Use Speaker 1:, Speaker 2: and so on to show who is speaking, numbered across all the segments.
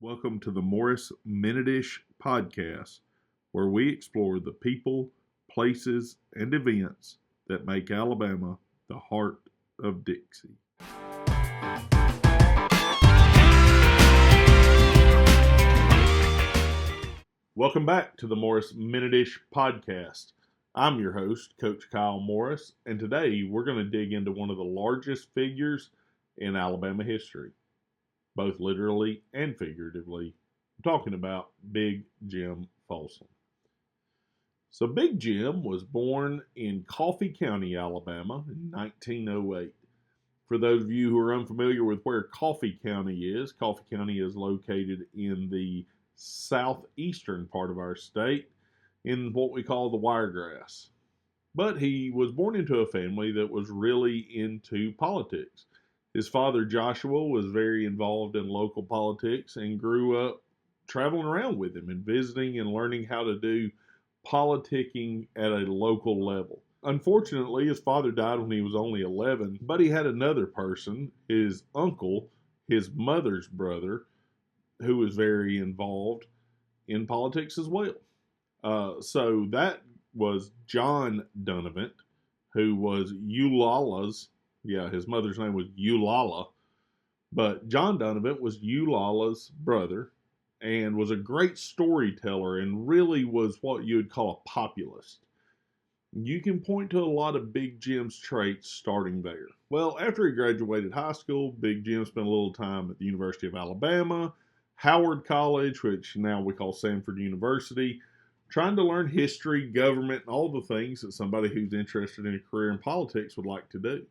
Speaker 1: Welcome to the Morris Minute-ish podcast, where we explore the people, places, and events that make Alabama the heart of Dixie. Welcome back to the Morris Minute-ish podcast. I'm your host, Coach Kyle Morris, and today we're going to dig into one of the largest figures in Alabama history, both literally and figuratively. I'm talking about Big Jim Folsom. So Big Jim was born in Coffee County, Alabama in 1908. For those of you who are unfamiliar with where Coffee County is located in the southeastern part of our state in what we call the Wiregrass. But he was born into a family that was really into politics. His father, Joshua, was very involved in local politics and grew up traveling around with him and visiting and learning how to do politicking at a local level. Unfortunately, his father died when he was only 11, but he had another person, his uncle, his mother's brother, who was very involved in politics as well. So that was John Dunavant, who was Eulala's. His mother's name was Eulala, but John Dunavant was Eulala's brother and was a great storyteller and really was what you would call a populist. You can point to a lot of Big Jim's traits starting there. Well, after he graduated high school, Big Jim spent a little time at the University of Alabama, Howard College, which now we call Sanford University, trying to learn history, government, and all the things that somebody who's interested in a career in politics would like to do.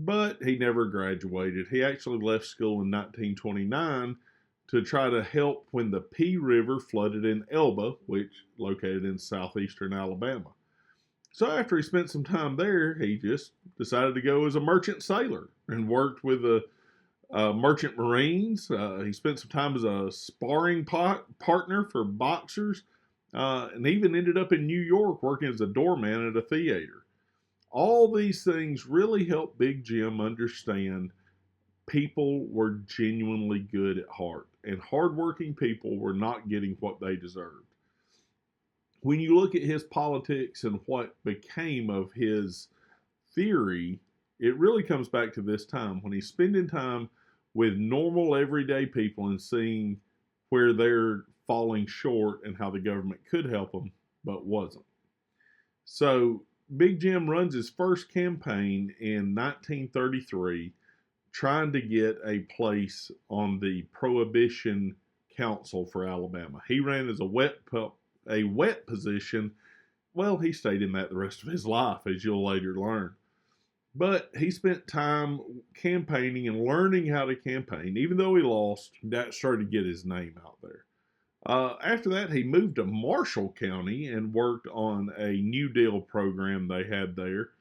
Speaker 1: But he never graduated. He actually left school in 1929 to try to help when the Pea River flooded in Elba, which located in southeastern Alabama. So after he spent some time there, he just decided to go as a merchant sailor and worked with the merchant marines. He spent some time as a sparring partner for boxers and even ended up in New York working as a doorman at a theater. All these things really helped Big Jim understand people were genuinely good at heart, and hardworking people were not getting what they deserved. When you look at his politics and what became of his theory, it really comes back to this time when he's spending time with normal everyday people and seeing where they're falling short and how the government could help them but wasn't. So Big Jim runs his first campaign in 1933 trying to get a place on the Prohibition Council for Alabama. He ran as a wet position. Well, he stayed in that the rest of his life, as you'll later learn. But he spent time campaigning and learning how to campaign. Even though he lost, that started to get his name out there. After that, he moved to Marshall County and worked on a New Deal program they had there.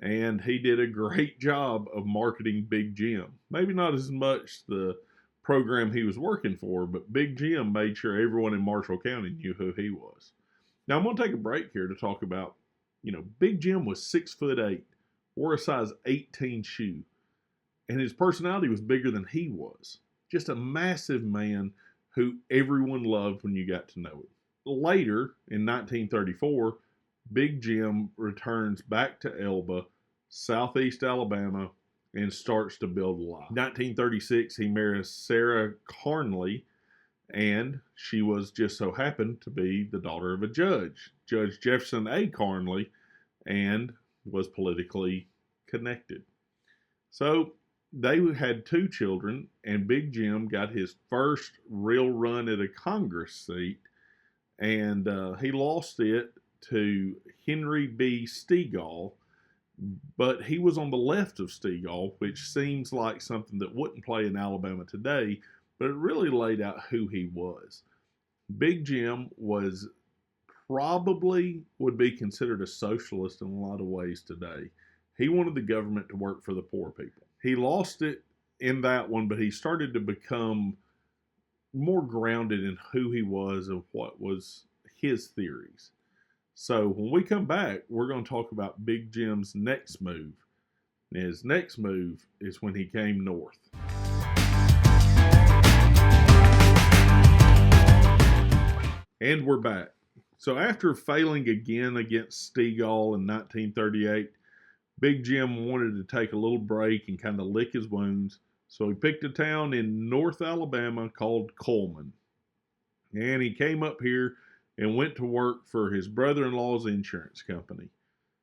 Speaker 1: And he did a great job of marketing Big Jim. Maybe not as much the program he was working for, but Big Jim made sure everyone in Marshall County knew who he was. Now, I'm going to take a break here to talk about, Big Jim was 6'8", wore a size 18 shoe, and his personality was bigger than he was. Just a massive man who everyone loved when you got to know him. Later, in 1934, Big Jim returns back to Elba, southeast Alabama, and starts to build a life. In 1936, he marries Sarah Carnley, and she was just so happened to be the daughter of a judge, Judge Jefferson A. Carnley, and was politically connected. So they had 2 children, and Big Jim got his first real run at a Congress seat, and he lost it to Henry B. Stegall, but he was on the left of Stegall, which seems like something that wouldn't play in Alabama today, but it really laid out who he was. Big Jim was probably would be considered a socialist in a lot of ways today. He wanted the government to work for the poor people. He lost it in that one, but he started to become more grounded in who he was and what was his theories. So when we come back, we're going to talk about Big Jim's next move. And his next move is when he came north. And we're back. So after failing again against Stegall in 1938, Big Jim wanted to take a little break and kind of lick his wounds. So he picked a town in North Alabama called Cullman. And he came up here and went to work for his brother-in-law's insurance company.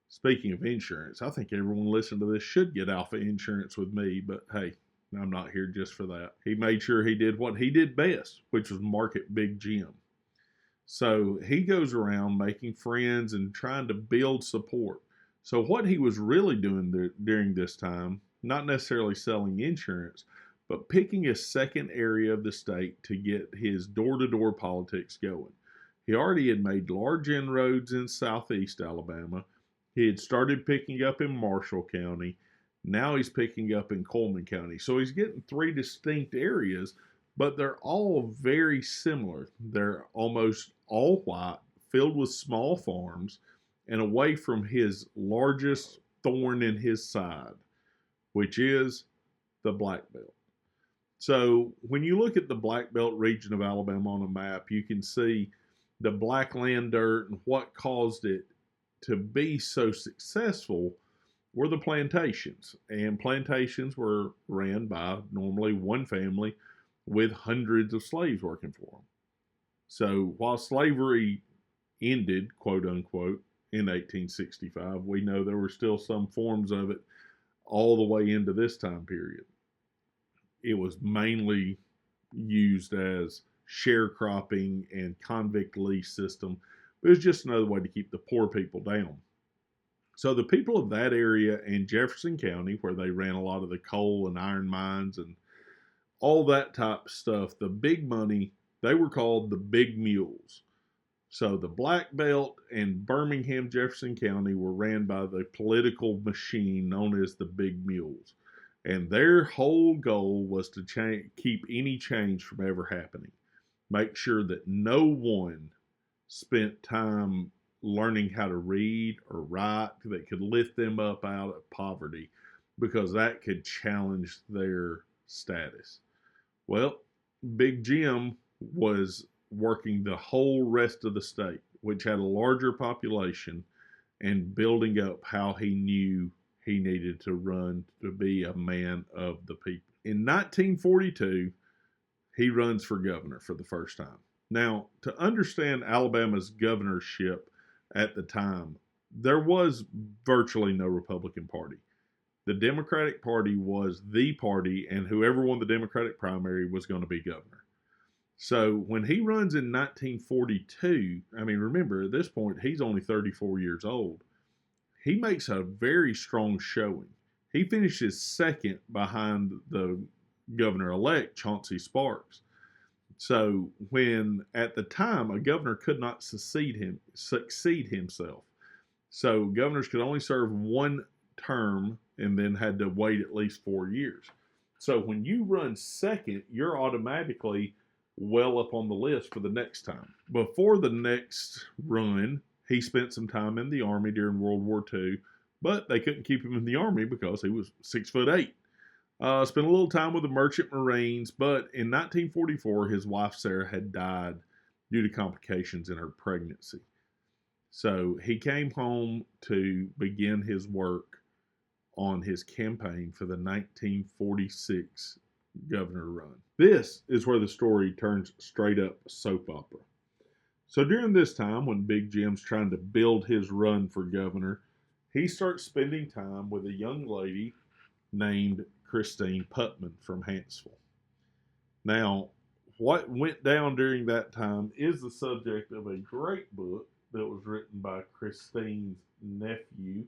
Speaker 1: Speaking of insurance, I think everyone listening to this should get Alpha Insurance with me, but hey, I'm not here just for that. He made sure he did what he did best, which was market Big Jim. So he goes around making friends and trying to build support. So what he was really doing during this time, not necessarily selling insurance, but picking a second area of the state to get his door-to-door politics going. He already had made large inroads in southeast Alabama. He had started picking up in Marshall County. Now he's picking up in Coleman County. So he's getting three distinct areas, but they're all very similar. They're almost all white, filled with small farms, and away from his largest thorn in his side, which is the Black Belt. So when you look at the Black Belt region of Alabama on a map, you can see the black land dirt, and what caused it to be so successful were the plantations. And plantations were ran by normally one family with hundreds of slaves working for them. So while slavery ended, quote unquote, in 1865, we know there were still some forms of it all the way into this time period. It was mainly used as sharecropping and convict lease system. It was just another way to keep the poor people down. So the people of that area in Jefferson County, where they ran a lot of the coal and iron mines and all that type of stuff, the big money, they were called the Big Mules. So the Black Belt and Birmingham, Jefferson County were ran by the political machine known as the Big Mules. And their whole goal was to keep any change from ever happening. Make sure that no one spent time learning how to read or write that could lift them up out of poverty, because that could challenge their status. Well, Big Jim was working the whole rest of the state, which had a larger population, and building up how he knew he needed to run to be a man of the people. In 1942, he runs for governor for the first time. Now, to understand Alabama's governorship at the time, there was virtually no Republican Party. The Democratic Party was the party, and whoever won the Democratic primary was going to be governor. So when he runs in 1942, I mean, remember, at this point, he's only 34 years old. He makes a very strong showing. He finishes second behind the governor-elect, Chauncey Sparks. So when, at the time, a governor could not succeed himself. So governors could only serve one term and then had to wait at least 4 years. So when you run second, you're automatically well up on the list for the next time. Before the next run, he spent some time in the Army during World War II, but they couldn't keep him in the Army because he was 6'8". Spent a little time with the Merchant Marines, but in 1944, his wife Sarah had died due to complications in her pregnancy. So he came home to begin his work on his campaign for the 1946 governor run. This is where the story turns straight up soap opera. So during this time, when Big Jim's trying to build his run for governor, he starts spending time with a young lady named Christine Putman from Hanceville. Now, what went down during that time is the subject of a great book that was written by Christine's nephew.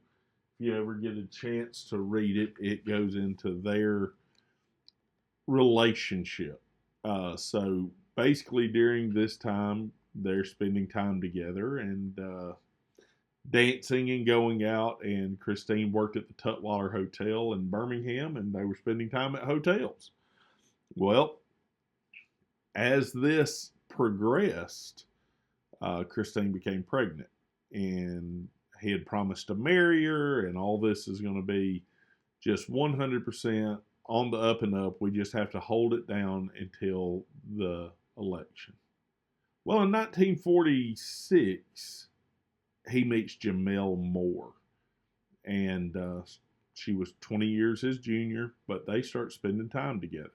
Speaker 1: If you ever get a chance to read it, it goes into their relationship. So basically during this time, they're spending time together and dancing and going out, and Christine worked at the Tutwiler Hotel in Birmingham, and they were spending time at hotels. Well, as this progressed, Christine became pregnant, and he had promised to marry her, and all this is going to be just 100% on the up and up. We just have to hold it down until the election. Well, in 1946, he meets Jamel Moore, and she was 20 years his junior, but they start spending time together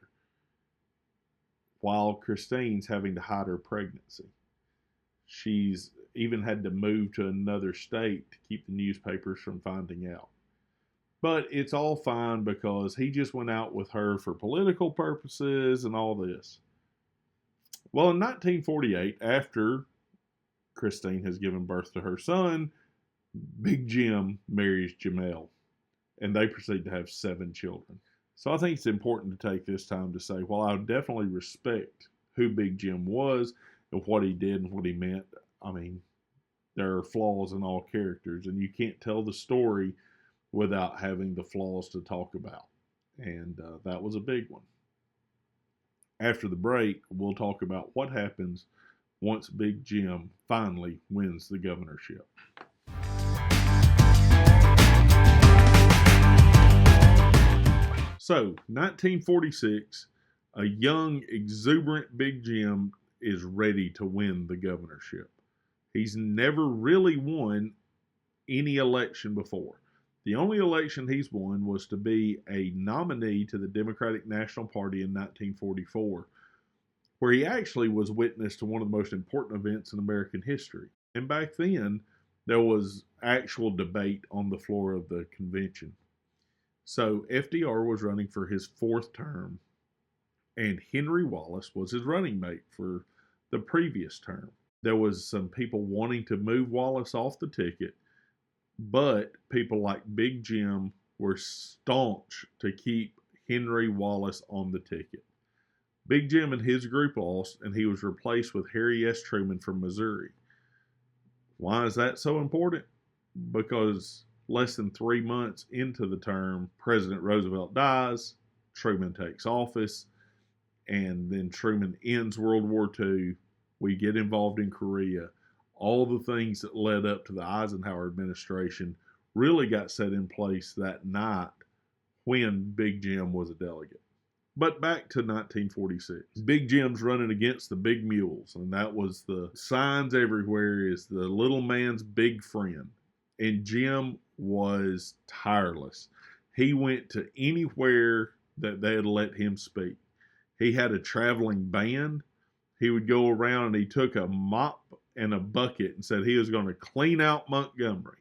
Speaker 1: while Christine's having to hide her pregnancy. She's even had to move to another state to keep the newspapers from finding out. But it's all fine because he just went out with her for political purposes and all this. Well, in 1948, after Christine has given birth to her son, Big Jim marries Jamel, and they proceed to have 7 children. So I think it's important to take this time to say, while I definitely respect who Big Jim was and what he did and what he meant, I mean, there are flaws in all characters, and you can't tell the story without having the flaws to talk about. And that was a big one. After the break, we'll talk about what happens once Big Jim finally wins the governorship. So, 1946, a young, exuberant Big Jim is ready to win the governorship. He's never really won any election before. The only election he's won was to be a nominee to the Democratic National Party in 1944, where he actually was witness to one of the most important events in American history. And back then, there was actual debate on the floor of the convention. So FDR was running for his 4th term, and Henry Wallace was his running mate for the previous term. There was some people wanting to move Wallace off the ticket, but people like Big Jim were staunch to keep Henry Wallace on the ticket. Big Jim and his group lost, and he was replaced with Harry S. Truman from Missouri. Why is that so important? Because less than 3 months into the term, President Roosevelt dies, Truman takes office, and then Truman ends World War II. We get involved in Korea. All the things that led up to the Eisenhower administration really got set in place that night when Big Jim was a delegate. But back to 1946. Big Jim's running against the big mules, and that was the signs everywhere is the little man's big friend. And Jim was tireless. He went to anywhere that they had let him speak. He had a traveling band. He would go around and he took a mop and a bucket and said he was going to clean out Montgomery.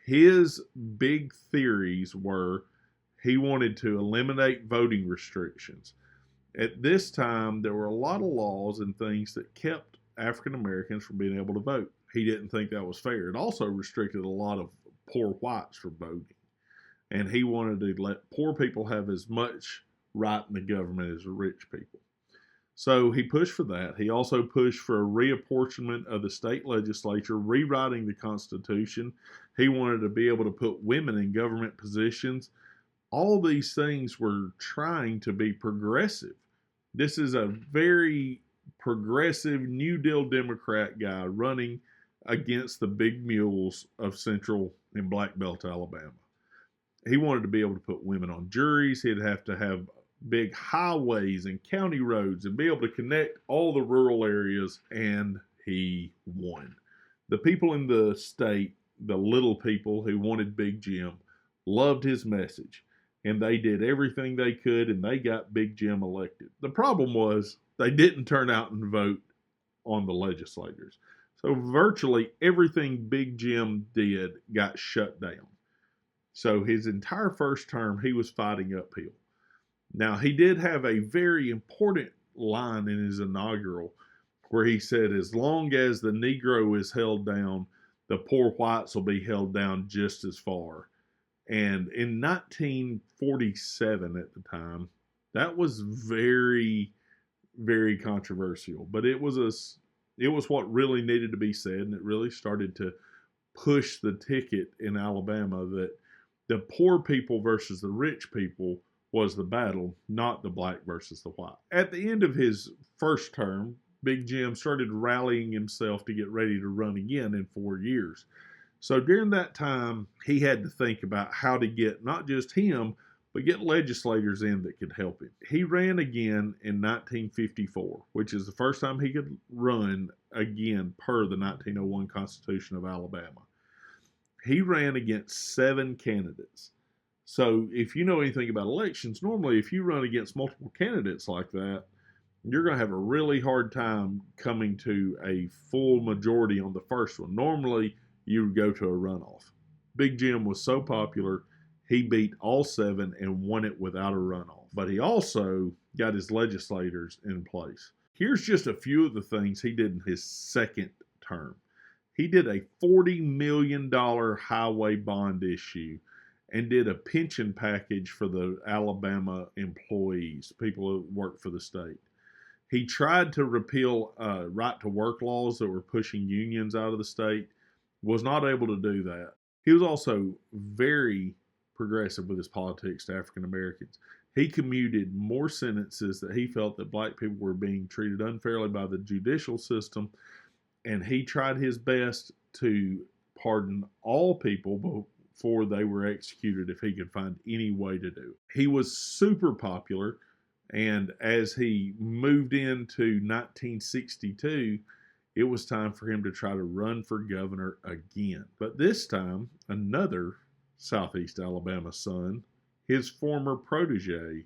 Speaker 1: His big theories were he wanted to eliminate voting restrictions. At this time, there were a lot of laws and things that kept African Americans from being able to vote. He didn't think that was fair. It also restricted a lot of poor whites from voting. And he wanted to let poor people have as much right in the government as the rich people. So he pushed for that. He also pushed for a reapportionment of the state legislature, rewriting the Constitution. He wanted to be able to put women in government positions. All these things were trying to be progressive. This is a very progressive New Deal Democrat guy running against the big mules of Central and Black Belt Alabama. He wanted to be able to put women on juries. He'd have to have big highways and county roads and be able to connect all the rural areas, and he won. The people in the state, the little people who wanted Big Jim, loved his message, and they did everything they could, and they got Big Jim elected. The problem was they didn't turn out and vote on the legislators. So virtually everything Big Jim did got shut down. So his entire first term, he was fighting uphill. Now, he did have a very important line in his inaugural where he said, as long as the Negro is held down, the poor whites will be held down just as far. And in 1947 at the time, that was very, very controversial. But it was what really needed to be said, and it really started to push the ticket in Alabama that the poor people versus the rich people was the battle, not the black versus the white. At the end of his first term, Big Jim started rallying himself to get ready to run again in 4 years. So during that time, he had to think about how to get not just him, but get legislators in that could help him. He ran again in 1954, which is the first time he could run again per the 1901 Constitution of Alabama. He ran against 7 candidates. So if you know anything about elections, normally if you run against multiple candidates like that, you're going to have a really hard time coming to a full majority on the first one. Normally, you would go to a runoff. Big Jim was so popular, he beat all 7 and won it without a runoff. But he also got his legislators in place. Here's just a few of the things he did in his second term. He did a $40 million highway bond issue and did a pension package for the Alabama employees, people who work for the state. He tried to repeal right-to-work laws that were pushing unions out of the state, was not able to do that. He was also very progressive with his politics to African Americans. He commuted more sentences that he felt that black people were being treated unfairly by the judicial system, and he tried his best to pardon all people before they were executed if he could find any way to do it. He was super popular. And as he moved into 1962, it was time for him to try to run for governor again. But this time, another Southeast Alabama son, his former protege,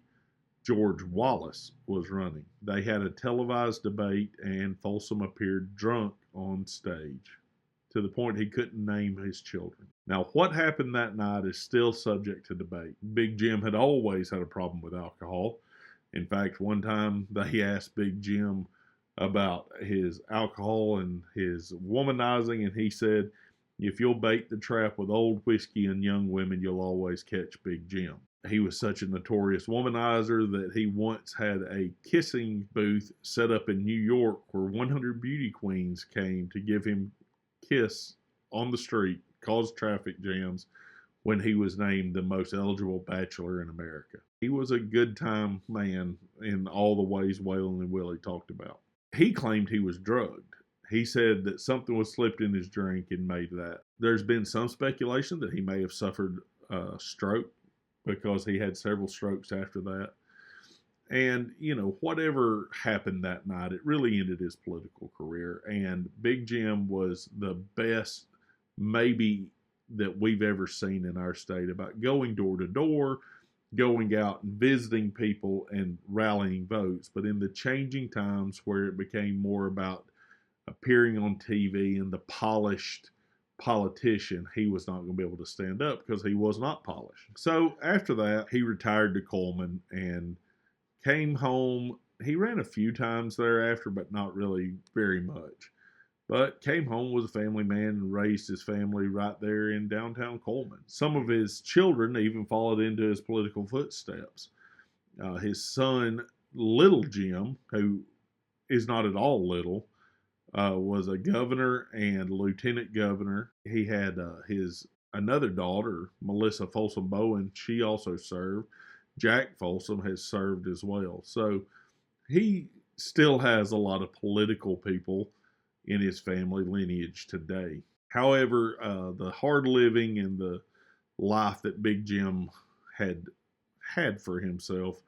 Speaker 1: George Wallace, was running. They had a televised debate, and Folsom appeared drunk on stage to the point he couldn't name his children. Now, what happened that night is still subject to debate. Big Jim had always had a problem with alcohol. In fact, one time they asked Big Jim about his alcohol and his womanizing, and he said, if you'll bait the trap with old whiskey and young women, you'll always catch Big Jim. He was such a notorious womanizer that he once had a kissing booth set up in New York where 100 beauty queens came to give him kiss on the street, caused traffic jams, when he was named the most eligible bachelor in America. He was a good time man in all the ways Waylon and Willie talked about. He claimed he was drugged. He said that something was slipped in his drink and made that. There's been some speculation that he may have suffered a stroke because he had several strokes after that. And, whatever happened that night, it really ended his political career. And Big Jim was the best, maybe, that we've ever seen in our state about going door to door, going out and visiting people and rallying votes. But in the changing times where it became more about appearing on TV and the polished politician, he was not going to be able to stand up because he was not polished. So after that, he retired to Coleman and came home. He ran a few times thereafter, but not really very much. But came home, was a family man, and raised his family right there in downtown Coleman. Some of his children even followed into his political footsteps. His son, Little Jim, who is not at all little, was a governor and lieutenant governor. He had his another daughter, Melissa Folsom Bowen. She also served. Jack Folsom has served as well. So he still has a lot of political people in his family lineage today. However, the hard living and the life that Big Jim had for himself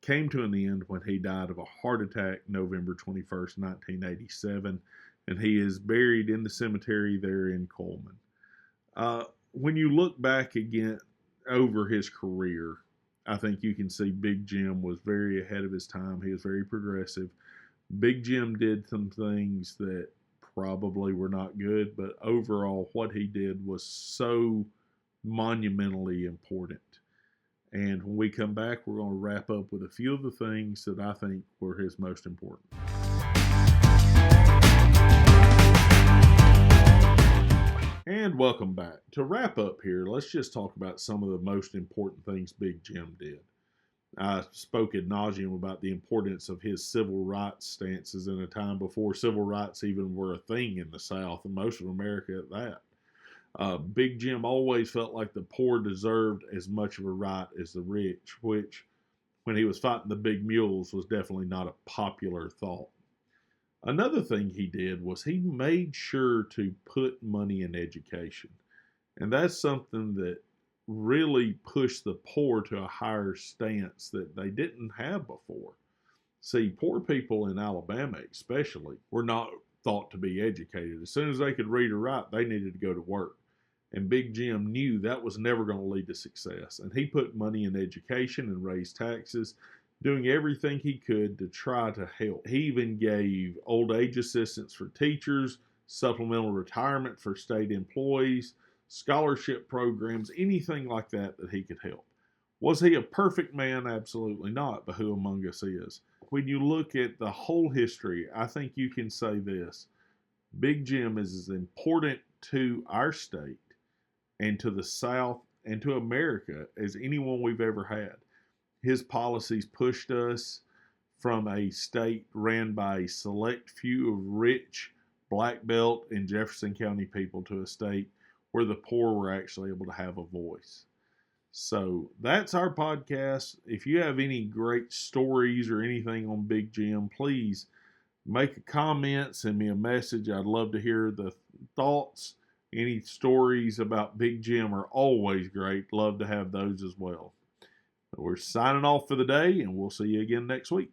Speaker 1: came to an end when he died of a heart attack November 21st, 1987, and he is buried in the cemetery there in Coleman. When you look back again over his career, I think you can see Big Jim was very ahead of his time. He was very progressive. Big Jim did some things that probably were not good, but overall what he did was so monumentally important. And when we come back, we're going to wrap up with a few of the things that I think were his most important. And welcome back. To wrap up here, let's just talk about some of the most important things Big Jim did. I spoke ad nauseum about the importance of his civil rights stances in a time before civil rights even were a thing in the South, and most of America at that. Big Jim always felt like the poor deserved as much of a right as the rich, which, when he was fighting the big mules, was definitely not a popular thought. Another thing he did was he made sure to put money in education. And that's something that really pushed the poor to a higher stance that they didn't have before. See, poor people in Alabama, especially, were not thought to be educated. As soon as they could read or write, they needed to go to work. And Big Jim knew that was never going to lead to success. And he put money in education and raised taxes, doing everything he could to try to help. He even gave old age assistance for teachers, supplemental retirement for state employees, scholarship programs, anything like that that he could help. Was he a perfect man? Absolutely not, but who among us is? When you look at the whole history, I think you can say this. Big Jim is as important to our state and to the South and to America as anyone we've ever had. His policies pushed us from a state ran by a select few of rich black belt and Jefferson County people to a state where the poor were actually able to have a voice. So that's our podcast. If you have any great stories or anything on Big Jim, please make a comment, send me a message. I'd love to hear the thoughts. Any stories about Big Jim are always great. Love to have those as well. We're signing off for the day, and we'll see you again next week.